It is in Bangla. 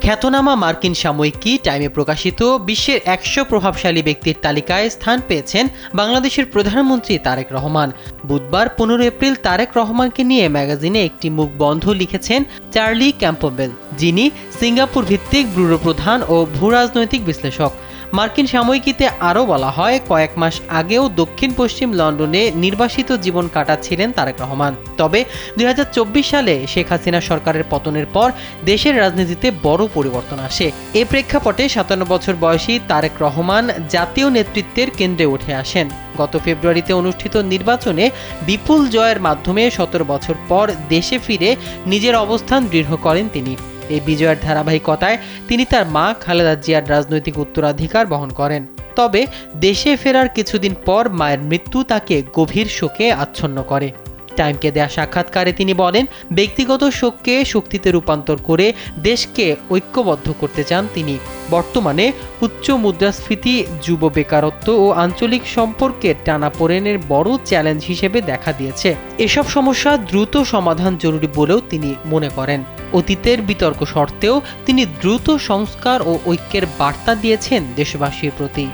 খ্যাতনামা মার্কিন সাময়িকী টাইমে প্রকাশিত বিশ্বের ১০০ প্রভাবশালী ব্যক্তির তালিকায় স্থান পেয়েছেন বাংলাদেশের প্রধানমন্ত্রী তারেক রহমান। বুধবার ১৫ এপ্রিল তারেক রহমানকে নিয়ে ম্যাগাজিনে একটি মুখবন্ধ লিখেছেন চার্লি ক্যাম্পবেল, যিনি সিঙ্গাপুর ভিত্তিক ব্যুরো প্রধান ও ভূরাজনৈতিক বিশ্লেষক। মার্কিন সাময়িকীতে আরও বলা হয়, কয়েক মাস আগেও দক্ষিণ পশ্চিম লন্ডনে নির্বাসিত জীবন কাটাচ্ছিলেন তারেক রহমান। তবে ২০২৪ সালে শেখ হাসিনা সরকারের পতনের পর দেশের রাজনীতিতে বড় পরিবর্তন আসে। এ প্রেক্ষাপটে ৫৭ বছর বয়সী তারেক রহমান জাতীয় নেতৃত্বের কেন্দ্রে উঠে আসেন। গত ফেব্রুয়ারিতে অনুষ্ঠিত নির্বাচনে বিপুল জয়ের মাধ্যমে ১৭ বছর পর দেশে ফিরে নিজের অবস্থান দৃঢ় করেন তিনি। এই বিজয়ের ধারাবাহিকতায় তিনি তার মা খালেদা জিয়ার রাজনৈতিক উত্তরাধিকার বহন করেন। তবে দেশে ফেরার কিছুদিন পর মায়ের মৃত্যু তাকে গভীর শোকে আচ্ছন্ন করে। টাইমকে দেয়া সাক্ষাৎকারে তিনি বলেন, ব্যক্তিগত শোককে শক্তিতে রূপান্তর করে দেশকে ঐক্যবদ্ধ করতে চান তিনি। বর্তমানে উচ্চ মুদ্রাস্ফীতি, যুব বেকারত্ব ও আঞ্চলিক সম্পর্কের টানাপোড়েনের বড় চ্যালেঞ্জ হিসেবে দেখা দিয়েছে। এসব সমস্যা দ্রুত সমাধান জরুরি বলেও তিনি মনে করেন। অতীতের বিতর্ক সত্ত্বেও তিনি দ্রুত সংস্কার ও ঐক্যের বার্তা দিয়েছেন দেশবাসীর প্রতি।